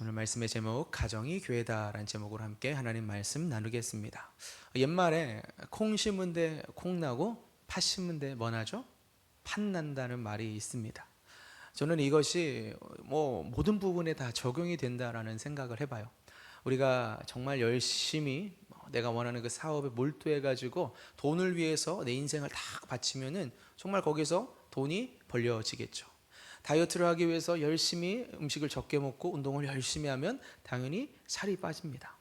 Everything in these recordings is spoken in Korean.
오늘 말씀의 제목 가정이 교회다라는 제목으로 함께 하나님 말씀 나누겠습니다. 옛말에 콩 심은데 콩 나고 팥 심은데 뭐 나죠? 팥 난다는 말이 있습니다. 저는 이것이 모든 부분에 다 적용이 된다라는 생각을 해봐요. 우리가 정말 열심히 내가 원하는 그 사업에 몰두해 가지고 돈을 위해서 내 인생을 다 바치면은 정말 거기서 돈이 벌려지겠죠. 다이어트를 하기 위해서 열심히 음식을 적게 먹고 운동을 열심히 하면 당연히 살이 빠집니다.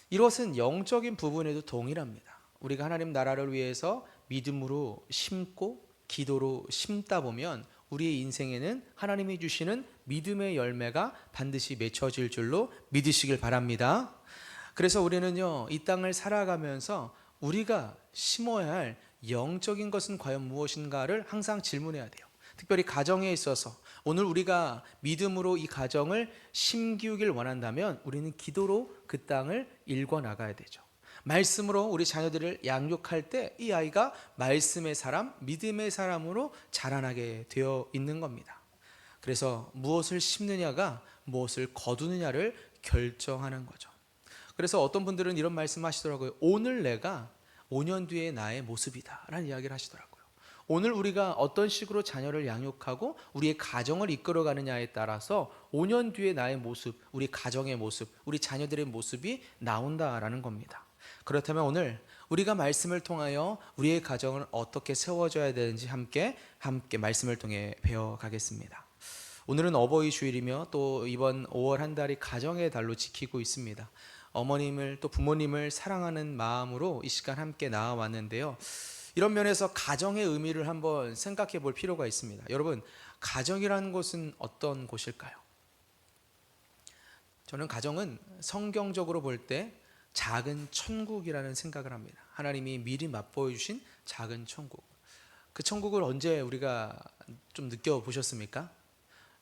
이것은 영적인 부분에도 동일합니다. 우리가 하나님 나라를 위해서 믿음으로 심고 기도로 심다 보면 우리의 인생에는 하나님이 주시는 믿음의 열매가 반드시 맺혀질 줄로 믿으시길 바랍니다. 그래서 우리는요, 이 땅을 살아가면서 우리가 심어야 할 영적인 것은 과연 무엇인가를 항상 질문해야 돼요. 특별히 가정에 있어서 오늘 우리가 믿음으로 이 가정을 심기우길 원한다면 우리는 기도로 그 땅을 일궈 나가야 되죠. 말씀으로 우리 자녀들을 양육할 때 이 아이가 말씀의 사람, 믿음의 사람으로 자라나게 되어 있는 겁니다. 그래서 무엇을 심느냐가 무엇을 거두느냐를 결정하는 거죠. 그래서 어떤 분들은 이런 말씀 하시더라고요. 오늘 내가 5년 뒤의 나의 모습이다 라는 이야기를 하시더라고요. 오늘 우리가 어떤 식으로 자녀를 양육하고 우리의 가정을 이끌어가느냐에 따라서 5년 뒤의 나의 모습, 우리 가정의 모습, 우리 자녀들의 모습이 나온다라는 겁니다. 그렇다면 오늘 우리가 말씀을 통하여 우리의 가정을 어떻게 세워줘야 되는지 함께 말씀을 통해 배워가겠습니다. 오늘은 어버이 주일이며 또 이번 5월 한 달이 가정의 달로 지키고 있습니다. 어머님을 또 부모님을 사랑하는 마음으로 이 시간 함께 나와왔는데요. 이런 면에서 가정의 의미를 한번 생각해 볼 필요가 있습니다. 여러분, 가정이라는 곳은 어떤 곳일까요? 저는 가정은 성경적으로 볼 때 작은 천국이라는 생각을 합니다. 하나님이 미리 맛보여 주신 작은 천국. 그 천국을 언제 우리가 좀 느껴보셨습니까?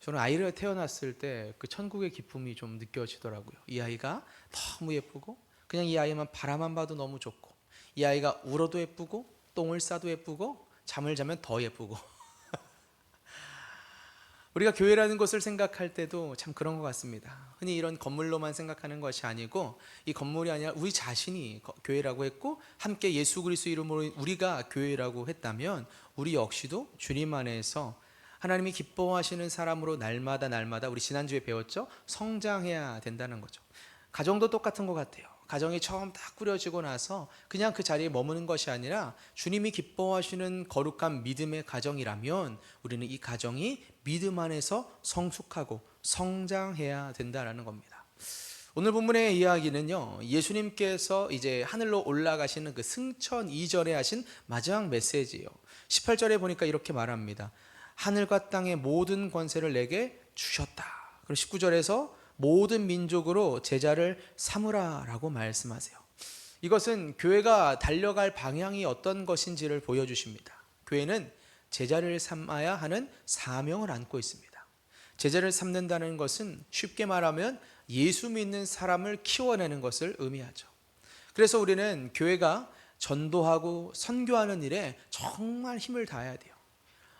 저는 아이를 태어났을 때 그 천국의 기쁨이 좀 느껴지더라고요. 이 아이가 너무 예쁘고 그냥 이 아이만 바라만 봐도 너무 좋고 이 아이가 울어도 예쁘고 똥을 싸도 예쁘고 잠을 자면 더 예쁘고 우리가 교회라는 것을 생각할 때도 참 그런 것 같습니다. 흔히 이런 건물로만 생각하는 것이 아니고 이 건물이 아니라 우리 자신이 교회라고 했고 함께 예수 그리스도 이름으로 우리가 교회라고 했다면 우리 역시도 주님 안에서 하나님이 기뻐하시는 사람으로 날마다 우리 지난주에 배웠죠? 성장해야 된다는 거죠. 가정도 똑같은 것 같아요. 가정이 처음 딱 꾸려지고 나서 그냥 그 자리에 머무는 것이 아니라 주님이 기뻐하시는 거룩한 믿음의 가정이라면 우리는 이 가정이 믿음 안에서 성숙하고 성장해야 된다는 겁니다. 오늘 본문의 이야기는요, 예수님께서 이제 하늘로 올라가시는 그 승천 이전에 하신 마지막 메시지예요. 18절에 보니까 이렇게 말합니다. 하늘과 땅의 모든 권세를 내게 주셨다. 그리고 19절에서 모든 민족으로 제자를 삼으라 라고 말씀하세요. 이것은 교회가 달려갈 방향이 어떤 것인지를 보여주십니다. 교회는 제자를 삼아야 하는 사명을 안고 있습니다. 제자를 삼는다는 것은 쉽게 말하면 예수 믿는 사람을 키워내는 것을 의미하죠. 그래서 우리는 교회가 전도하고 선교하는 일에 정말 힘을 다해야 돼요.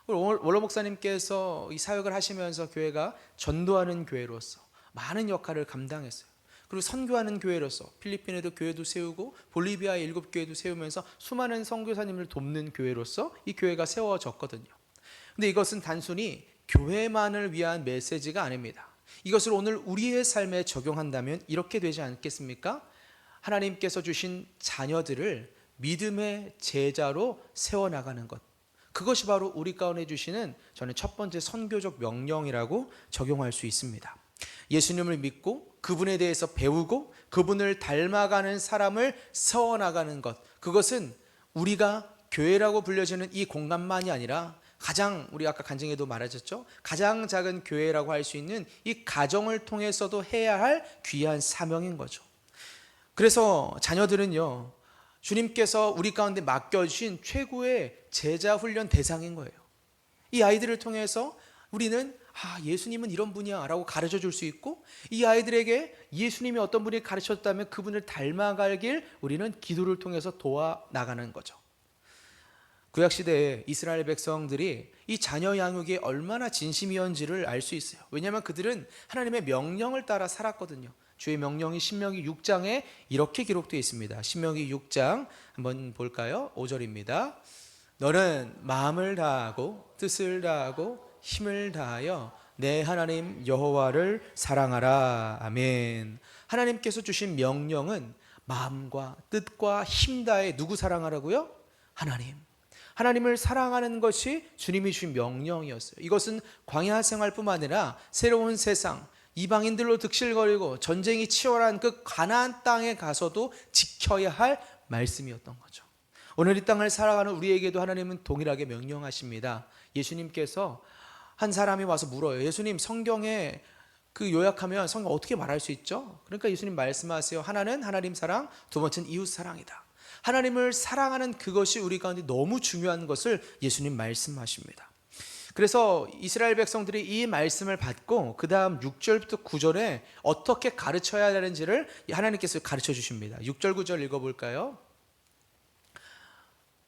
원로 목사님께서 이 사역을 하시면서 교회가 전도하는 교회로서 많은 역할을 감당했어요. 그리고 선교하는 교회로서 필리핀에도 교회도 세우고 볼리비아의 7교회도 세우면서 수많은 선교사님을 돕는 교회로서 이 교회가 세워졌거든요. 근데 이것은 단순히 교회만을 위한 메시지가 아닙니다. 이것을 오늘 우리의 삶에 적용한다면 이렇게 되지 않겠습니까? 하나님께서 주신 자녀들을 믿음의 제자로 세워나가는 것, 그것이 바로 우리 가운데 주시는 저는 첫 번째 선교적 명령이라고 적용할 수 있습니다. 예수님을 믿고 그분에 대해서 배우고 그분을 닮아가는 사람을 세워나가는 것, 그것은 우리가 교회라고 불려지는 이 공간만이 아니라 가장 우리 아까 간증에도 말하셨죠? 가장 작은 교회라고 할 수 있는 이 가정을 통해서도 해야 할 귀한 사명인 거죠. 그래서 자녀들은요, 주님께서 우리 가운데 맡겨주신 최고의 제자 훈련 대상인 거예요. 이 아이들을 통해서 우리는 예수님은 이런 분이야 라고 가르쳐 줄 수 있고 이 아이들에게 예수님이 어떤 분이 가르쳤다면 그분을 닮아가길 우리는 기도를 통해서 도와 나가는 거죠. 구약 시대에 이스라엘 백성들이 이 자녀 양육에 얼마나 진심이었는지를 알 수 있어요. 왜냐하면 그들은 하나님의 명령을 따라 살았거든요. 주의 명령이 신명기 6장에 이렇게 기록되어 있습니다. 신명기 6장 한번 볼까요? 5절입니다. 너는 마음을 다하고 뜻을 다하고 힘을 다하여 내 하나님 여호와를 사랑하라. 아멘. 하나님께서 주신 명령은 마음과 뜻과 힘 다해 누구 사랑하라고요? 하나님. 하나님을 사랑하는 것이 주님이 주신 명령이었어요. 이것은 광야 생활뿐만 아니라 새로운 세상, 이방인들로 득실거리고 전쟁이 치열한 그 가나안 땅에 가서도 지켜야 할 말씀이었던 거죠. 오늘 이 땅을 살아가는 우리에게도 하나님은 동일하게 명령하십니다. 예수님께서 한 사람이 와서 물어요. 예수님, 성경에 그 요약하면 성경 어떻게 말할 수 있죠? 그러니까 예수님 말씀하세요. 하나는 하나님 사랑, 두 번째는 이웃 사랑이다. 하나님을 사랑하는 그것이 우리 가운데 너무 중요한 것을 예수님 말씀하십니다. 그래서 이스라엘 백성들이 이 말씀을 받고 그 다음 6절부터 9절에 어떻게 가르쳐야 하는지를 하나님께서 가르쳐 주십니다. 6절 9절 읽어볼까요?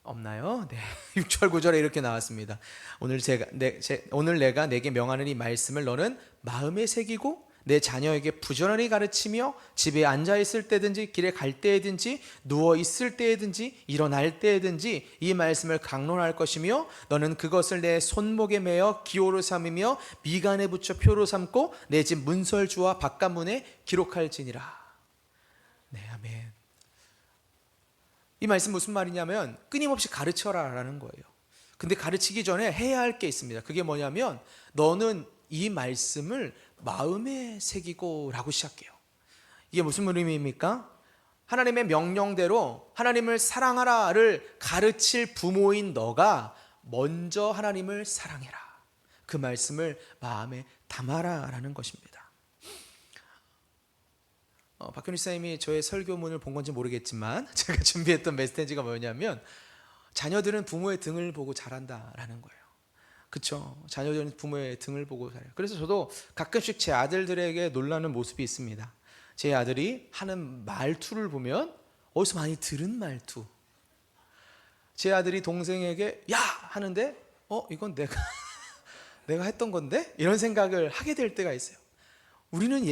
없나요? 네. 6절 9절에 이렇게 나왔습니다. 오늘 내가 내게 명하는 이 말씀을 너는 마음에 새기고 내 자녀에게 부지런히 가르치며 집에 앉아 있을 때든지 길에 갈 때든지 누워 있을 때든지 일어날 때든지 이 말씀을 강론할 것이며 너는 그것을 내 손목에 매어 기호로 삼으며 미간에 붙여 표로 삼고 내 집 문설주와 바깥문에 기록할지니라. 네, 아멘. 이 말씀 무슨 말이냐면 끊임없이 가르쳐라라는 거예요. 근데 가르치기 전에 해야 할 게 있습니다. 그게 뭐냐면 너는 이 말씀을 마음에 새기고 라고 시작해요. 이게 무슨 의미입니까? 하나님의 명령대로 하나님을 사랑하라를 가르칠 부모인 너가 먼저 하나님을 사랑해라. 그 말씀을 마음에 담아라 라는 것입니다. 박현희 선생님이 저의 설교문을 본 건지 모르겠지만 제가 준비했던 메시지가 뭐냐면 자녀들은 부모의 등을 보고 자란다라는 거예요. 그렇죠? 자녀들은 부모의 등을 보고 자라요. 그래서 저도 가끔씩 제 아들들에게 놀라는 모습이 있습니다. 제 아들이 하는 말투를 보면 어디서 많이 들은 말투. 제 아들이 동생에게 야! 하는데 이건 내가 내가 했던 건데? 이런 생각을 하게 될 때가 있어요. 우리는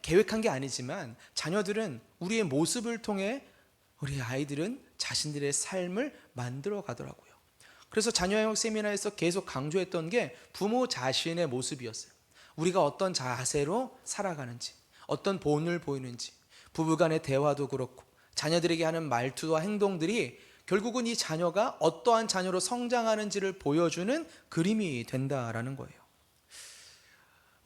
계획한 게 아니지만 자녀들은 우리의 모습을 통해 우리 아이들은 자신들의 삶을 만들어 가더라고요. 그래서 자녀형 세미나에서 계속 강조했던 게 부모 자신의 모습이었어요. 우리가 어떤 자세로 살아가는지, 어떤 본을 보이는지, 부부간의 대화도 그렇고 자녀들에게 하는 말투와 행동들이 결국은 이 자녀가 어떠한 자녀로 성장하는지를 보여주는 그림이 된다라는 거예요.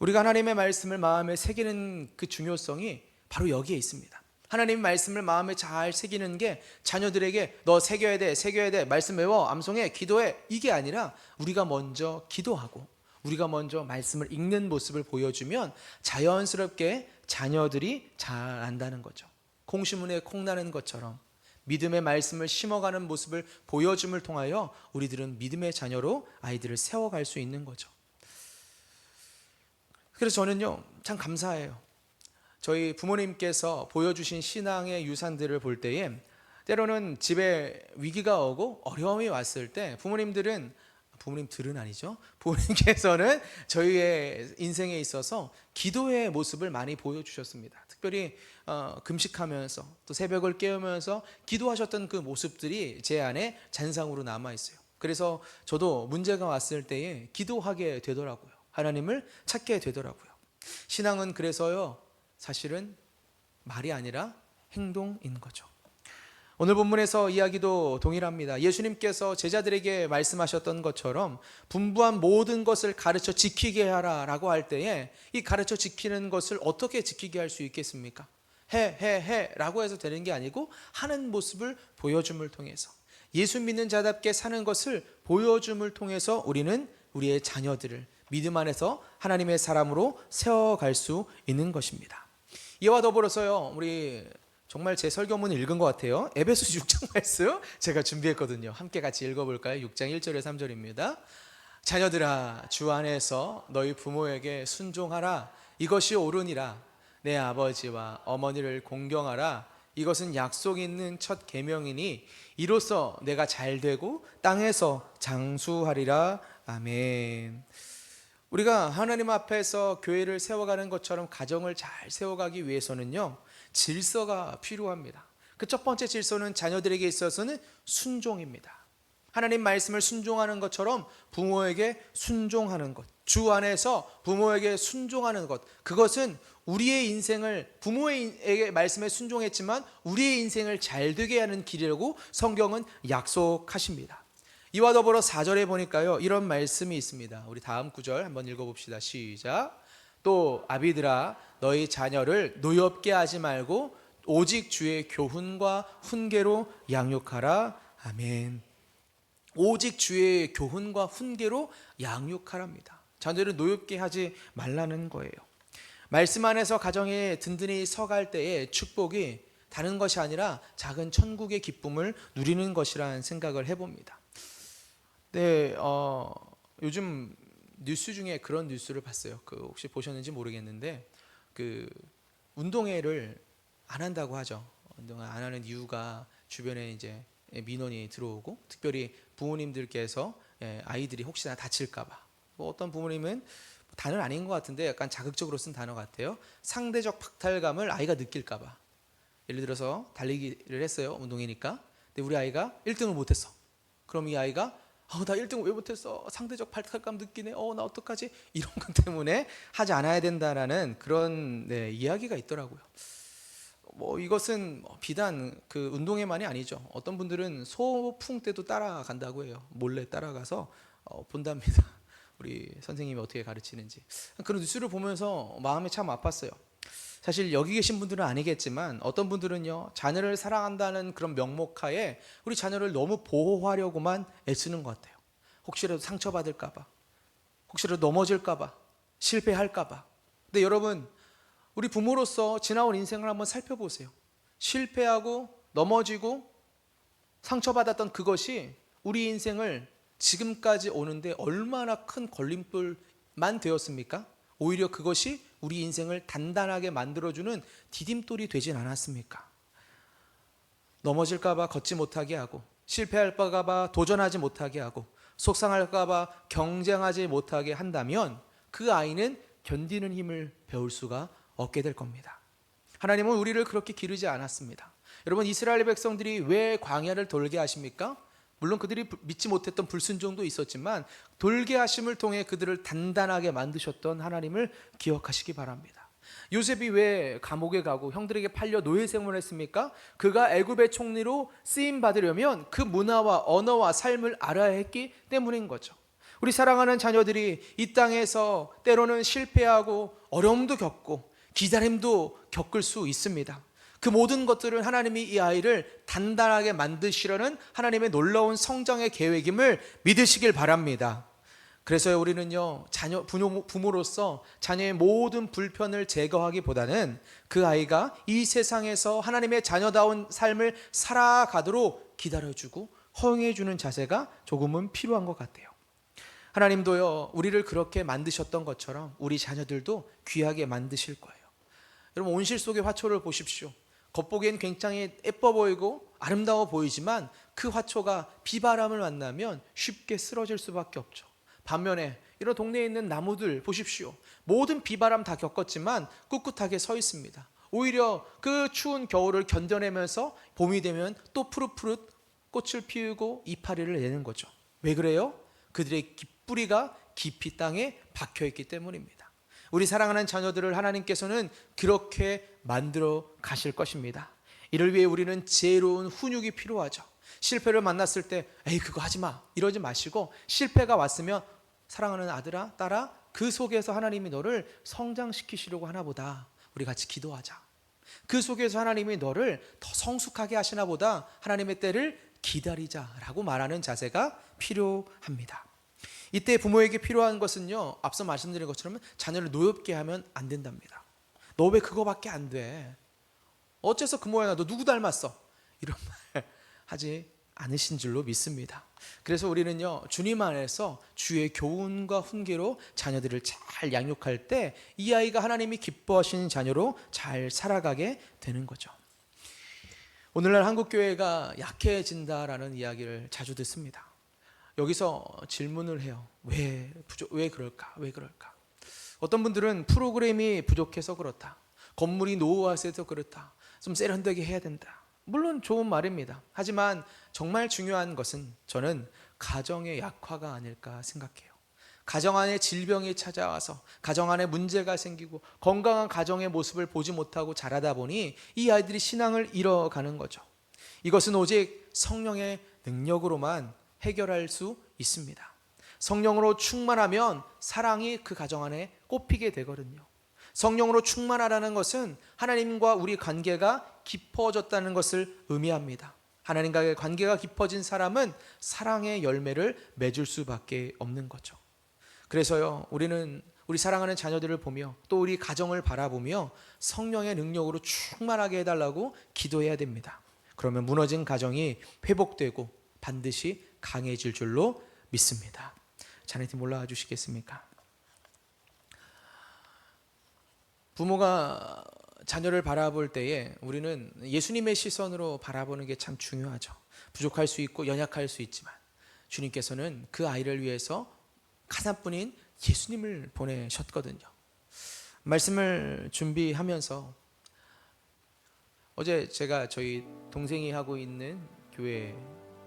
우리가 하나님의 말씀을 마음에 새기는 그 중요성이 바로 여기에 있습니다. 하나님의 말씀을 마음에 잘 새기는 게 자녀들에게 너 새겨야 돼, 말씀 외워, 암송해, 기도해, 이게 아니라 우리가 먼저 기도하고 우리가 먼저 말씀을 읽는 모습을 보여주면 자연스럽게 자녀들이 잘 안다는 거죠. 콩시문에 콩 나는 것처럼 믿음의 말씀을 심어가는 모습을 보여줌을 통하여 우리들은 믿음의 자녀로 아이들을 세워갈 수 있는 거죠. 그래서 저는요 참 감사해요. 저희 부모님께서 보여주신 신앙의 유산들을 볼 때에 때로는 집에 위기가 오고 어려움이 왔을 때 부모님들은 아니죠. 부모님께서는 저희의 인생에 있어서 기도의 모습을 많이 보여주셨습니다. 특별히 금식하면서 또 새벽을 깨우면서 기도하셨던 그 모습들이 제 안에 잔상으로 남아있어요. 그래서 저도 문제가 왔을 때에 기도하게 되더라고요. 하나님을 찾게 되더라고요. 신앙은 그래서요 사실은 말이 아니라 행동인 거죠. 오늘 본문에서 이야기도 동일합니다. 예수님께서 제자들에게 말씀하셨던 것처럼 분부한 모든 것을 가르쳐 지키게 하라 라고 할 때에 이 가르쳐 지키는 것을 어떻게 지키게 할 수 있겠습니까? 해 라고 해서 되는 게 아니고 하는 모습을 보여줌을 통해서 예수 믿는 자답게 사는 것을 보여줌을 통해서 우리는 우리의 자녀들을 믿음 안에서 하나님의 사람으로 세워갈 수 있는 것입니다. 이와 더불어서요 우리 정말 제 설교문 읽은 것 같아요. 에베소서 6장 말씀 제가 준비했거든요. 함께 같이 읽어볼까요? 6장 1절에 3절입니다. 자녀들아 주 안에서 너희 부모에게 순종하라. 이것이 옳으니라. 내 아버지와 어머니를 공경하라. 이것은 약속 있는 첫 계명이니 이로써 내가 잘 되고 땅에서 장수하리라. 아멘. 우리가 하나님 앞에서 교회를 세워가는 것처럼 가정을 잘 세워가기 위해서는요, 질서가 필요합니다. 그 첫 번째 질서는 자녀들에게 있어서는 순종입니다. 하나님 말씀을 순종하는 것처럼 부모에게 순종하는 것, 주 안에서 부모에게 순종하는 것, 그것은 우리의 인생을, 부모의 말씀에 순종했지만 우리의 인생을 잘 되게 하는 길이라고 성경은 약속하십니다. 이와 더불어 4절에 보니까요, 이런 말씀이 있습니다. 우리 다음 구절 한번 읽어봅시다. 시작. 또 아비들아 너희 자녀를 노엽게 하지 말고 오직 주의 교훈과 훈계로 양육하라. 아멘. 오직 주의 교훈과 훈계로 양육하랍니다. 자녀를 노엽게 하지 말라는 거예요. 말씀 안에서 가정에 든든히 서갈 때의 축복이 다른 것이 아니라 작은 천국의 기쁨을 누리는 것이라는 생각을 해봅니다. 네, 요즘 뉴스 중에 그런 뉴스를 봤어요. 혹시 보셨는지 모르겠는데, 운동회를 안 한다고 하죠. 운동을 안 하는 이유가 주변에 이제 민원이 들어오고, 특별히 부모님들께서 아이들이 혹시나 다칠까봐, 어떤 부모님은 단어는 아닌 것 같은데 약간 자극적으로 쓴 단어 같아요. 상대적 박탈감을 아이가 느낄까봐. 예를 들어서 달리기를 했어요. 운동회니까. 근데 우리 아이가 1등을 못했어. 그럼 이 아이가 나 1등 왜 못했어? 상대적 박탈감 느끼네. 나 어떡하지? 이런 것 때문에 하지 않아야 된다라는 그런 이야기가 있더라고요. 이것은 비단 그 운동회만이 아니죠. 어떤 분들은 소풍 때도 따라간다고 해요. 몰래 따라가서 본답니다. 우리 선생님이 어떻게 가르치는지. 그런 뉴스를 보면서 마음이 참 아팠어요. 사실 여기 계신 분들은 아니겠지만 어떤 분들은요, 자녀를 사랑한다는 그런 명목하에 우리 자녀를 너무 보호하려고만 애쓰는 것 같아요. 혹시라도 상처받을까봐, 혹시라도 넘어질까봐, 실패할까봐. 근데 여러분, 우리 부모로서 지나온 인생을 한번 살펴보세요. 실패하고 넘어지고 상처받았던 그것이 우리 인생을 지금까지 오는데 얼마나 큰 걸림돌만 되었습니까? 오히려 그것이 우리 인생을 단단하게 만들어주는 디딤돌이 되진 않았습니까? 넘어질까봐 걷지 못하게 하고, 실패할까봐 도전하지 못하게 하고, 속상할까봐 경쟁하지 못하게 한다면 그 아이는 견디는 힘을 배울 수가 없게 될 겁니다. 하나님은 우리를 그렇게 기르지 않았습니다. 여러분, 이스라엘 백성들이 왜 광야를 돌게 하십니까? 물론 그들이 믿지 못했던 불순종도 있었지만 돌게 하심을 통해 그들을 단단하게 만드셨던 하나님을 기억하시기 바랍니다. 요셉이 왜 감옥에 가고 형들에게 팔려 노예 생활을 했습니까? 그가 애굽의 총리로 쓰임 받으려면 그 문화와 언어와 삶을 알아야 했기 때문인 거죠. 우리 사랑하는 자녀들이 이 땅에서 때로는 실패하고 어려움도 겪고 기다림도 겪을 수 있습니다. 그 모든 것들은 하나님이 이 아이를 단단하게 만드시려는 하나님의 놀라운 성장의 계획임을 믿으시길 바랍니다. 그래서 우리는요, 부모로서 자녀의 모든 불편을 제거하기보다는 그 아이가 이 세상에서 하나님의 자녀다운 삶을 살아가도록 기다려주고 허용해주는 자세가 조금은 필요한 것 같아요. 하나님도요, 우리를 그렇게 만드셨던 것처럼 우리 자녀들도 귀하게 만드실 거예요. 여러분, 온실 속의 화초를 보십시오. 겉보기엔 굉장히 예뻐 보이고 아름다워 보이지만 그 화초가 비바람을 만나면 쉽게 쓰러질 수밖에 없죠. 반면에 이런 동네에 있는 나무들 보십시오. 모든 비바람 다 겪었지만 꿋꿋하게 서 있습니다. 오히려 그 추운 겨울을 견뎌내면서 봄이 되면 또 푸릇푸릇 꽃을 피우고 이파리를 내는 거죠. 왜 그래요? 그들의 뿌리가 깊이 땅에 박혀있기 때문입니다. 우리 사랑하는 자녀들을 하나님께서는 그렇게 만들어 가실 것입니다. 이를 위해 우리는 지혜로운 훈육이 필요하죠. 실패를 만났을 때 에이 그거 하지마 이러지 마시고, 실패가 왔으면 사랑하는 아들아 딸아, 그 속에서 하나님이 너를 성장시키시려고 하나 보다, 우리 같이 기도하자. 그 속에서 하나님이 너를 더 성숙하게 하시나 보다, 하나님의 때를 기다리자라고 말하는 자세가 필요합니다. 이때 부모에게 필요한 것은요, 앞서 말씀드린 것처럼 자녀를 노엽게 하면 안 된답니다. 너 왜 그거밖에 안 돼? 어째서 그 모양이야? 너 누구 닮았어? 이런 말 하지 않으신 줄로 믿습니다. 그래서 우리는요, 주님 안에서 주의 교훈과 훈계로 자녀들을 잘 양육할 때 이 아이가 하나님이 기뻐하시는 자녀로 잘 살아가게 되는 거죠. 오늘날 한국 교회가 약해진다라는 이야기를 자주 듣습니다. 여기서 질문을 해요. 왜 그럴까? 왜 그럴까? 어떤 분들은 프로그램이 부족해서 그렇다. 건물이 노후화돼서 그렇다. 좀 세련되게 해야 된다. 물론 좋은 말입니다. 하지만 정말 중요한 것은 저는 가정의 약화가 아닐까 생각해요. 가정 안에 질병이 찾아와서 가정 안에 문제가 생기고 건강한 가정의 모습을 보지 못하고 자라다 보니 이 아이들이 신앙을 잃어가는 거죠. 이것은 오직 성령의 능력으로만 해결할 수 있습니다. 성령으로 충만하면 사랑이 그 가정 안에 꽃피게 되거든요. 성령으로 충만하라는 것은 하나님과 우리 관계가 깊어졌다는 것을 의미합니다. 하나님과의 관계가 깊어진 사람은 사랑의 열매를 맺을 수밖에 없는 거죠. 그래서요, 우리는 우리 사랑하는 자녀들을 보며 또 우리 가정을 바라보며 성령의 능력으로 충만하게 해달라고 기도해야 됩니다. 그러면 무너진 가정이 회복되고 반드시 강해질 줄로 믿습니다. 자네팀 올라와 주시겠습니까? 부모가 자녀를 바라볼 때에 우리는 예수님의 시선으로 바라보는 게 참 중요하죠. 부족할 수 있고 연약할 수 있지만 주님께서는 그 아이를 위해서 하나뿐인 예수님을 보내셨거든요. 말씀을 준비하면서 어제 제가 저희 동생이 하고 있는 교회,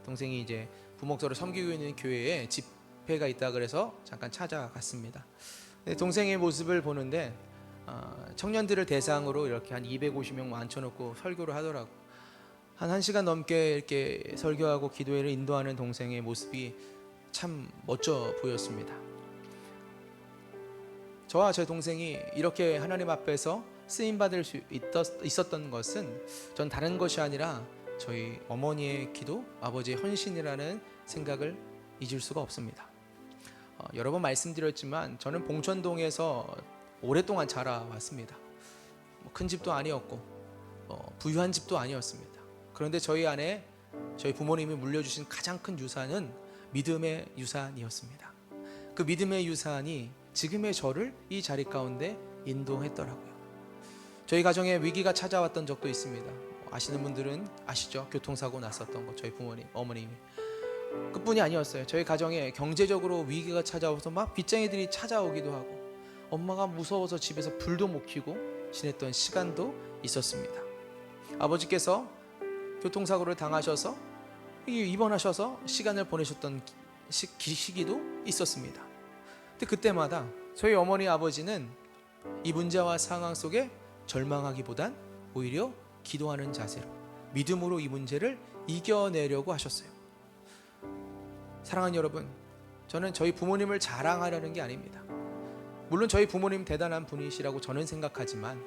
동생이 이제 부목사로 섬기고 있는 교회에 집회가 있다 그래서 잠깐 찾아갔습니다. 동생의 모습을 보는데 청년들을 대상으로 이렇게 한 250명 앉혀놓고 설교를 하더라고. 한 1시간 넘게 이렇게 설교하고 기도회를 인도하는 동생의 모습이 참 멋져 보였습니다. 저와 제 동생이 이렇게 하나님 앞에서 쓰임받을 수 있었던 것은 전 다른 것이 아니라 저희 어머니의 기도, 아버지의 헌신이라는 생각을 잊을 수가 없습니다. 여러 번 말씀드렸지만 저는 봉천동에서 오랫동안 자라왔습니다. 큰 집도 아니었고 부유한 집도 아니었습니다. 그런데 저희 안에 저희 부모님이 물려주신 가장 큰 유산은 믿음의 유산이었습니다. 그 믿음의 유산이 지금의 저를 이 자리 가운데 인도했더라고요. 저희 가정에 위기가 찾아왔던 적도 있습니다. 아시는 분들은 아시죠? 교통사고 났었던 거, 저희 부모님, 어머님이. 그뿐이 아니었어요. 저희 가정에 경제적으로 위기가 찾아와서 막 빚쟁이들이 찾아오기도 하고 엄마가 무서워서 집에서 불도 못 켜고 지냈던 시간도 있었습니다. 아버지께서 교통사고를 당하셔서 입원하셔서 시간을 보내셨던 시기도 있었습니다. 근데 그때마다 저희 어머니 아버지는 이 문제와 상황 속에 절망하기보단 오히려 기도하는 자세로 믿음으로 이 문제를 이겨내려고 하셨어요. 사랑하는 여러분, 저는 저희 부모님을 자랑하려는 게 아닙니다. 물론 저희 부모님 대단한 분이시라고 저는 생각하지만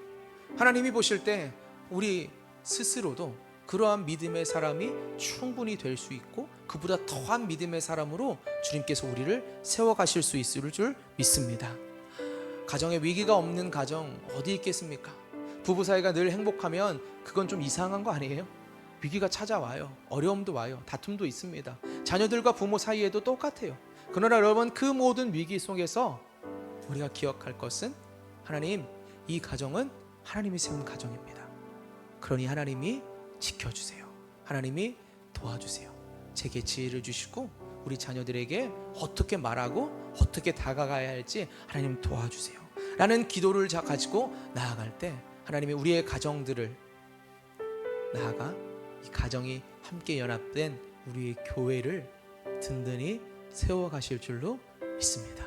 하나님이 보실 때 우리 스스로도 그러한 믿음의 사람이 충분히 될 수 있고 그보다 더한 믿음의 사람으로 주님께서 우리를 세워가실 수 있을 줄 믿습니다. 가정에 위기가 없는 가정 어디 있겠습니까? 부부 사이가 늘 행복하면 그건 좀 이상한 거 아니에요? 위기가 찾아와요. 어려움도 와요. 다툼도 있습니다. 자녀들과 부모 사이에도 똑같아요. 그러나 여러분, 그 모든 위기 속에서 우리가 기억할 것은 하나님, 이 가정은 하나님이 세운 가정입니다. 그러니 하나님이 지켜주세요. 하나님이 도와주세요. 제게 지혜를 주시고 우리 자녀들에게 어떻게 말하고 어떻게 다가가야 할지 하나님 도와주세요 라는 기도를 가지고 나아갈 때 하나님이 우리의 가정들을 나아가 이 가정이 함께 연합된 우리의 교회를 든든히 세워가실 줄로 믿습니다.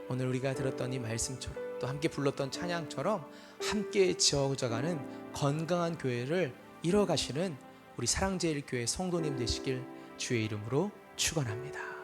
오늘 우리가 들었던 이 말씀처럼 또 함께 불렀던 찬양처럼 함께 지어져가는 건강한 교회를 이뤄가시는 우리 사랑제일교회 성도님 되시길 주의 이름으로 축원합니다.